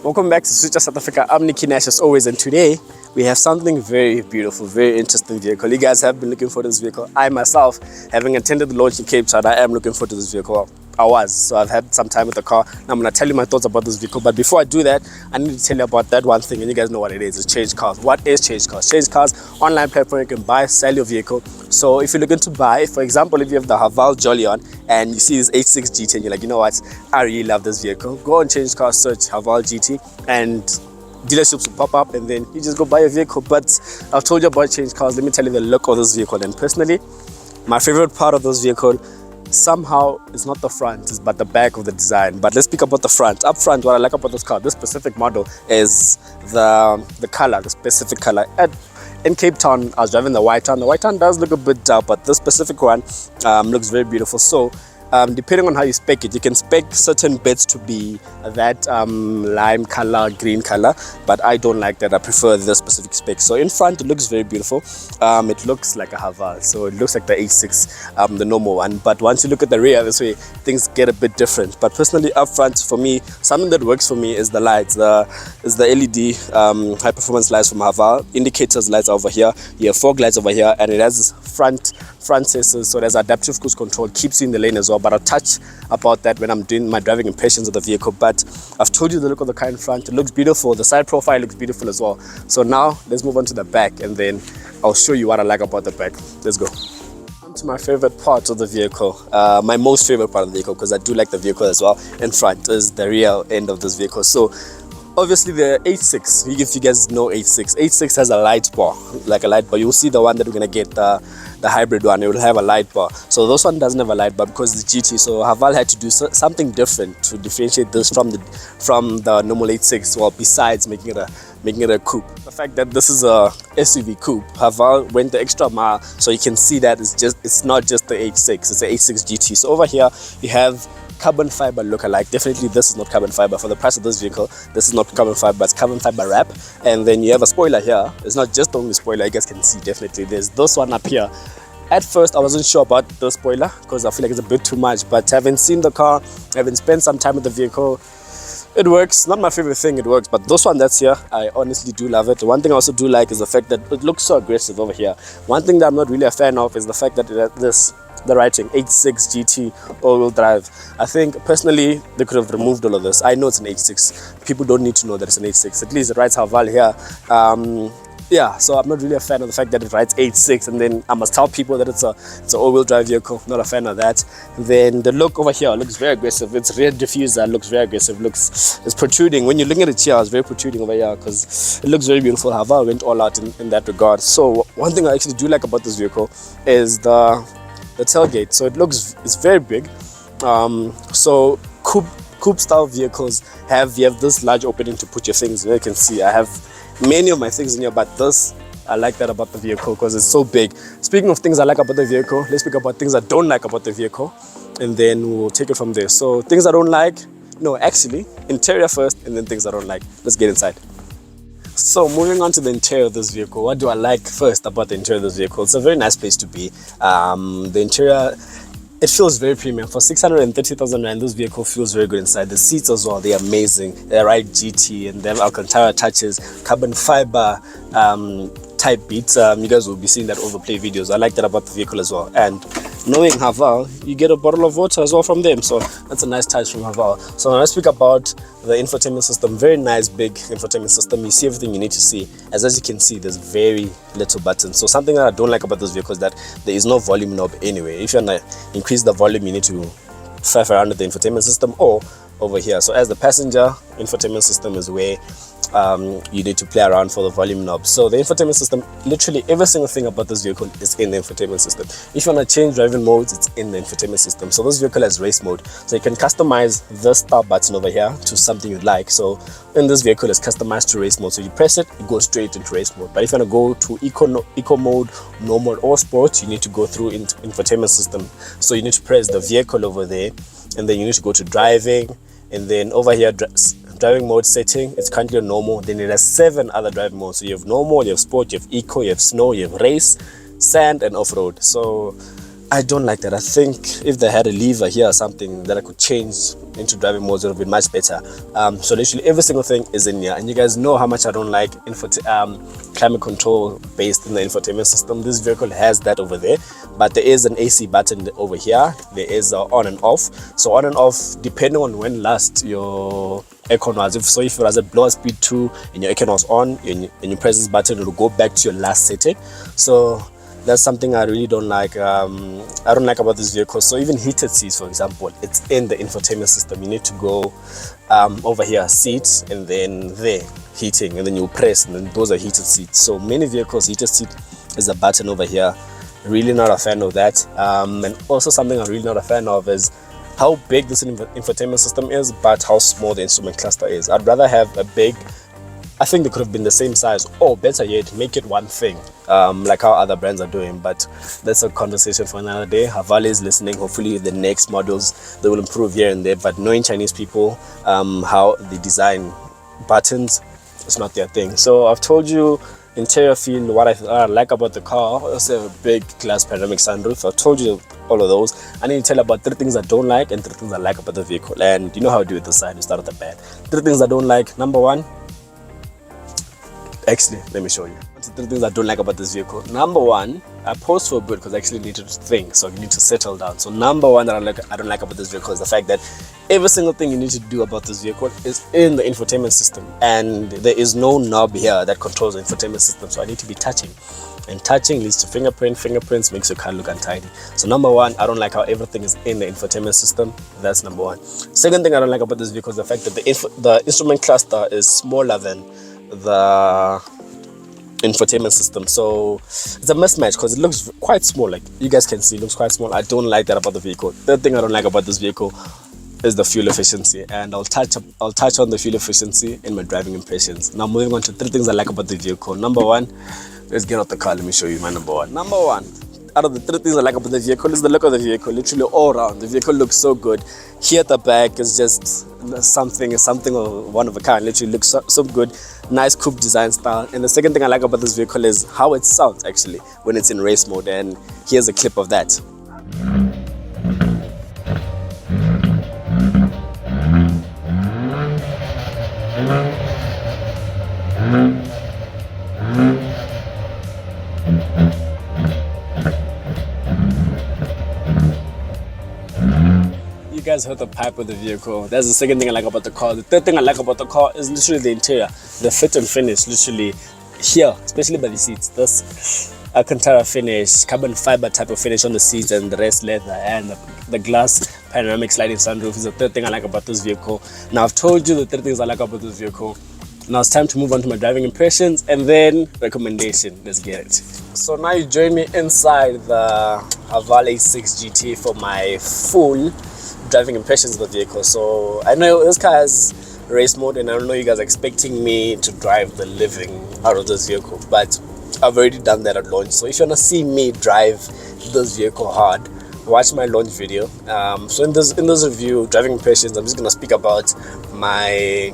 Welcome back to South Africa. I'm Nicky Nash as always, and today we have something very beautiful, very interesting vehicle. You guys have been looking for this vehicle. I myself, having attended the launch in Cape Town, I am looking forward to this vehicle. So I've had some time with the car. Now I'm going to tell you my thoughts about this vehicle. But before I do that, I need to tell you about that one thing, and you guys know what it is. It's Change Cars. What is Change Cars? Change Cars, online platform. You can buy, sell your vehicle. So if you're looking to buy, for example, if you have the HAVAL Jolly on and you see this H6 GT and you're like, you know what, I really love this vehicle, go on Change Cars, search HAVAL GT, and dealerships will pop up, and then you just go buy a vehicle. But I've told you about Change Cars. Let me tell you the look of this vehicle. And personally, my favorite part of this vehicle, somehow it's not the front, but the back of the design. But let's speak about the front. Up front, what I like about this car, this specific model, is the color, the specific color. In Cape Town, I was driving the white one. The white one does look a bit dull, but this specific one looks very beautiful. So depending on how you spec it, you can spec certain bits to be that lime color, green color, but I don't like that. I prefer this specific spec. So in front, it looks very beautiful. It looks like a HAVAL, so it looks like the H6, the normal one. But once you look at the rear, this way things get a bit different. But personally, up front, for me, something that works for me is the lights. Is the LED high performance lights from HAVAL. Indicators lights over here. You have fog lights over here, and it has front sensors, so there's adaptive cruise control, keeps you in the lane as well. But I'll touch about that when I'm doing my driving impressions of the vehicle. But I've told you the look of the car in front. It looks beautiful. The side profile looks beautiful as well. So now let's move on to the back, and then I'll show you what I like about the back. Let's go on to my favorite part of the vehicle. My most favorite part of the vehicle, because I do like the vehicle as well, in front, is the rear end of this vehicle. So obviously the H6, if you guys know H6 has a light bar, like a light bar. You'll see the one that we're gonna get, the hybrid one, it will have a light bar. So this one doesn't have a light bar because it's GT. So HAVAL had to do something different to differentiate this from the normal H6. Well, besides making it a coupe, the fact that this is a SUV coupe, HAVAL went the extra mile. So you can see that it's not just the H6, it's the H6 GT. So over here you have carbon fiber look-alike. Definitely this is not carbon fiber. For the price of this vehicle, this is not carbon fiber, it's carbon fiber wrap. And then you have a spoiler here. It's not just the only spoiler, you guys can see. Definitely there's this one up here. At first I wasn't sure about the spoiler because I feel like it's a bit too much, but having seen the car, having spent some time with the vehicle, it works. Not my favorite thing, it works, but this one that's here, I honestly do love it. One thing I also do like is the fact that it looks so aggressive over here. One thing that I'm not really a fan of is the fact that the writing H6 GT all-wheel drive. I think personally they could have removed all of this. I know it's an H6. People don't need to know that it's an H6. At least it writes HAVAL here. Yeah, so I'm not really a fan of the fact that it writes H6 and then I must tell people that it's an all-wheel drive vehicle. Not a fan of that. Then the look over here looks very aggressive. Its rear diffuser looks very aggressive. It's protruding. When you're looking at it here, it's very protruding over here because it looks very beautiful. HAVAL went all out in that regard. So one thing I actually do like about this vehicle is the tailgate. So it's very big. So coupe style vehicles you have this large opening to put your things. You can see I have many of my things in here, but this, I like that about the vehicle because it's so big. Speaking of things I like about the vehicle, let's speak about things I don't like about the vehicle, and then we'll take it from there. So things I don't like, no, actually interior first, and then things I don't like. Let's get inside. So moving on to the interior of this vehicle, what do I like first about the interior of this vehicle? It's a very nice place to be. The interior, it feels very premium. For 630,000 rand, this vehicle feels very good inside. The seats as well, they're amazing. They're right GT, and they have Alcantara touches, carbon fiber type beats. You guys will be seeing that overplay videos. I like that about the vehicle as well. And knowing HAVAL, you get a bottle of water as well from them, so that's a nice touch from HAVAL. So when I speak about the infotainment system, very nice big infotainment system. You see everything you need to see. As you can see, there's very little buttons. So something that I don't like about this vehicle is that there is no volume knob anyway. If you want to increase the volume, you need to faff around with the infotainment system or over here. So as the passenger, infotainment system is where you need to play around for the volume knob. So the infotainment system, literally every single thing about this vehicle is in the infotainment system. If you want to change driving modes, it's in the infotainment system. So this vehicle has race mode, so you can customize the start button over here to something you'd like. So in this vehicle, it's customized to race mode, so you press it, it goes straight into race mode. But if you want to go to eco mode, normal or sport, you need to go through infotainment system. So you need to press the vehicle over there, and then you need to go to driving, and then over here driving mode setting, it's currently on normal. Then it has 7 other driving modes. So you have normal, you have sport, you have eco, you have snow, you have race, sand, and off-road. So I don't like that. I think if they had a lever here or something that I could change into driving modes, it would be much better. So literally every single thing is in here, and you guys know how much I don't like climate control based in the infotainment system. This vehicle has that over there, but there is an AC button over here. There is on and off. So on and off depending on when last your aircon was. If it was at blower speed 2 and your aircon was on and you press this button, it will go back to your last setting. So that's something I really don't like. I don't like about this vehicle. So even heated seats, for example, it's in the infotainment system. You need to go over here, seats, and then there, heating, and then you press, and then those are heated seats. So many vehicles, heated seat is a button over here. Really not a fan of that. And also something I'm really not a fan of is how big this infotainment system is, but how small the instrument cluster is. I'd rather have a big, I think they could have been the same size, or better yet, make it one thing, like how other brands are doing. But that's a conversation for another day. HAVAL is listening. Hopefully the next models, they will improve here and there, but knowing Chinese people, how they design buttons, it's not their thing. So I've told you interior feel, what I like about the car. Also a big glass panoramic sunroof. I've told you all of those. I need to tell you about 3 things I don't like and 3 things I like about the vehicle. And you know how I do it this side, we start at the bad. 3 things I don't like. Number 1, actually, let me show you. 3 things I don't like about this vehicle. Number 1, I paused for a bit because I actually needed to think, so you need to settle down. So number 1 that I don't like about this vehicle is the fact that every single thing you need to do about this vehicle is in the infotainment system, and there is no knob here that controls the infotainment system. So I need to be touching, and touching leads to fingerprints makes your car look untidy. So number 1, I don't like how everything is in the infotainment system. That's number 1. Second thing I don't like about this vehicle is the fact that the instrument cluster is smaller than the infotainment system. So it's a mismatch because it looks quite small. Like you guys can see, it looks quite small. I don't like that about the vehicle. Third thing I don't like about this vehicle is the fuel efficiency, and I'll touch on the fuel efficiency in my driving impressions. Now moving on to 3 things I like about the vehicle. Number 1, let's get out the car. Let me show you my number 1. Number 1, out of the 3 things I like about the vehicle is the look of the vehicle. Literally all around, the vehicle looks so good. Here at the back is just something of one of a kind. Literally looks so good. Nice coupe design style. And the second thing I like about this vehicle is how it sounds actually when it's in race mode. And here's a clip of that. You guys heard the pipe of the vehicle. That's the second thing I like about the car. The third thing I like about the car is literally the interior, the fit and finish. Literally here, especially by the seats, this Alcantara finish, carbon fiber type of finish on the seats, and the rest leather, and the glass panoramic sliding sunroof is the third thing I like about this vehicle. Now I've told you the 3 things I like about this vehicle. Now it's time to move on to my driving impressions and then recommendation. Let's get it. So now you join me inside the HAVAL H6 GT for my full driving impressions of the vehicle. So I know this car has race mode, and I don't know you guys are expecting me to drive the living out of this vehicle, but I've already done that at launch. So if you want to see me drive this vehicle hard, watch my launch video. So in this review, driving impressions, I'm just going to speak about my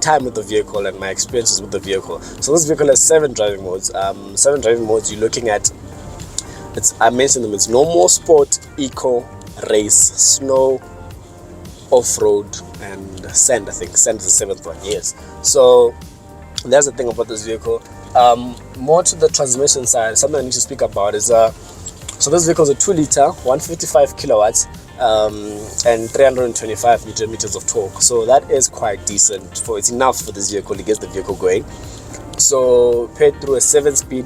time with the vehicle and my experiences with the vehicle. So this vehicle has 7 driving modes. 7 driving modes you're looking at. I mentioned them. It's normal, sport, eco, race, snow, off-road, and sand. I think sand is the 7th one. Yes. So that's the thing about this vehicle. More to the transmission side, something I need to speak about is so this vehicle is a 2-liter, 155 kilowatts, and 325 newton meters of torque. So that is quite decent. It's enough for this vehicle to get the vehicle going. So paired through a 7-speed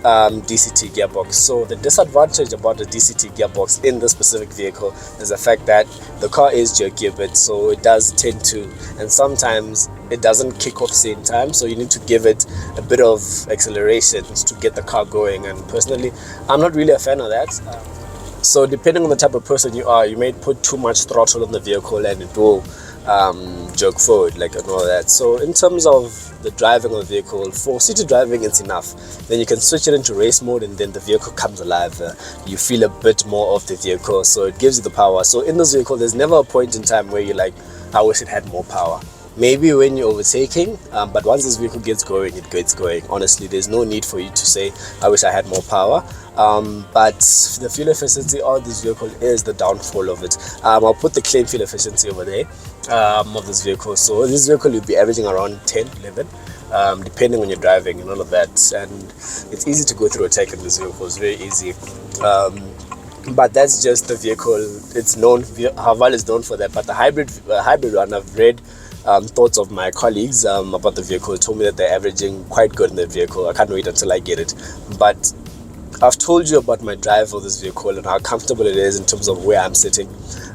DCT gearbox. So the disadvantage about the DCT gearbox in this specific vehicle is the fact that the car is jerky a bit, so it does tend to, and sometimes it doesn't kick off same time, so you need to give it a bit of acceleration to get the car going. And personally, I'm not really a fan of that. So depending on the type of person you are, you may put too much throttle on the vehicle and it will jerk forward like and all that. So in terms of the driving of the vehicle, for city driving it's enough. Then you can switch it into race mode and then the vehicle comes alive. You feel a bit more of the vehicle, so it gives you the power. So in this vehicle there's never a point in time where you're like, I wish it had more power. maybe when you're overtaking, but once this vehicle gets going, it gets going. Honestly, there's no need for you to say, I wish I had more power. But the fuel efficiency of this vehicle is the downfall of it. I'll put the claim fuel efficiency over there of this vehicle. So this vehicle will be averaging around 10, 11, depending on your driving and all of that. And it's easy to go through a tech in this vehicle. It's very easy. But that's just the vehicle. It's known, HAVAL is known for that. But the hybrid one, I've read thoughts of my colleagues about the vehicle. Told me that they're averaging quite good in the vehicle. I can't wait until I get it. But I've told you about my drive for this vehicle and how comfortable it is in terms of where I'm sitting.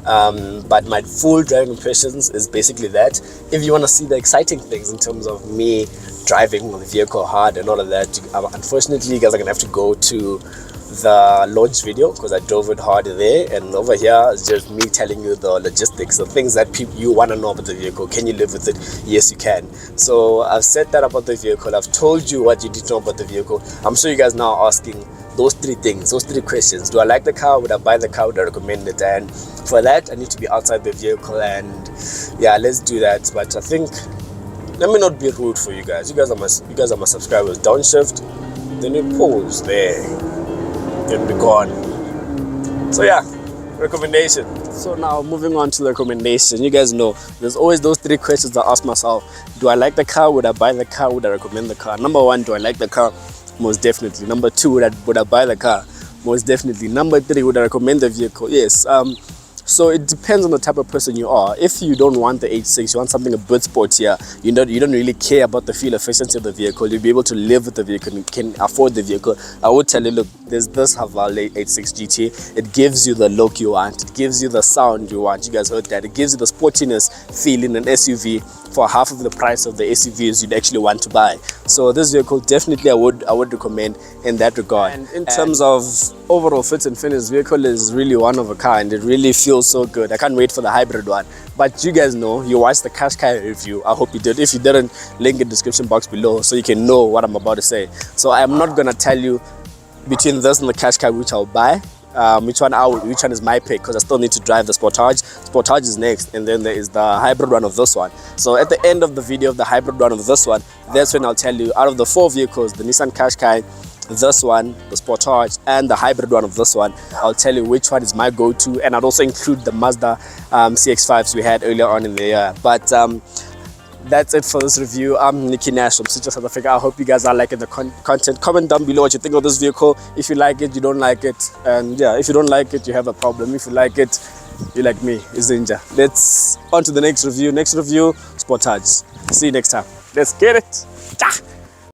But my full driving impressions is basically that. If you want to see the exciting things in terms of me driving the vehicle hard and all of that, unfortunately you guys are going to have to go to the launch video, because I drove it hard there, and over here is just me telling you the logistics, the things that you want to know about the vehicle. Can you live with it? Yes, you can. So I've said that about the vehicle. I've told you what you need to know about the vehicle. I'm sure you guys now are asking those three things, those three questions. Do I like the car? Would I buy the car? Would I recommend it? And for that, I need to be outside the vehicle, and yeah, let's do that. But I think, let me not be rude for you guys. You guys are my subscribers. Downshift, then you pause there, then be gone. So yeah, recommendation. So now moving on to the recommendation. You guys know there's always those three questions I ask myself. Do I like the car? Would I buy the car? Would I recommend the car? Number one, do I like the car? Most definitely. Number two, would I buy the car? Most definitely. Number three, would I recommend the vehicle? Yes. So it depends on the type of person you are. If you don't want the H6, you want something a bit sportier, you don't really care about the fuel efficiency of the vehicle, you'll be able to live with the vehicle, you can afford the vehicle, I would tell you, look, there's this HAVAL H6 GT. It gives you the look you want, it gives you the sound you want. You guys heard that. It gives you the sportiness feel in an SUV for half of the price of the SUVs you'd actually want to buy. So this vehicle, definitely I would recommend in that regard. And in terms of overall fit and finish, this vehicle is really one of a kind. It really feels so good. I can't wait for the hybrid one. But you guys know, you watched the Qashqai review. I hope you did. If you didn't, link in the description box below so you can know what I'm about to say. So I'm not gonna tell you between this and the Qashqai which I'll buy, which one is my pick, because I still need to drive the Sportage. Sportage is next, and then there is the hybrid one of this one. So at the end of the video of the hybrid one of this one, that's when I'll tell you, out of the four vehicles, the Nissan Qashqai, this one, the Sportage, and the hybrid one of this one, I'll tell you which one is my go-to, and I'll also include the Mazda CX-5s we had earlier on in the year. But that's it for this review. I'm Nicky Nash from South Africa. I hope you guys are liking the content. Comment down below what you think of this vehicle. If you like it, you don't like it, and yeah, if you don't like it, you have a problem. If you like it, you like me, Izinja. Let's on to the next review. Sportage. See you next time. Let's get it.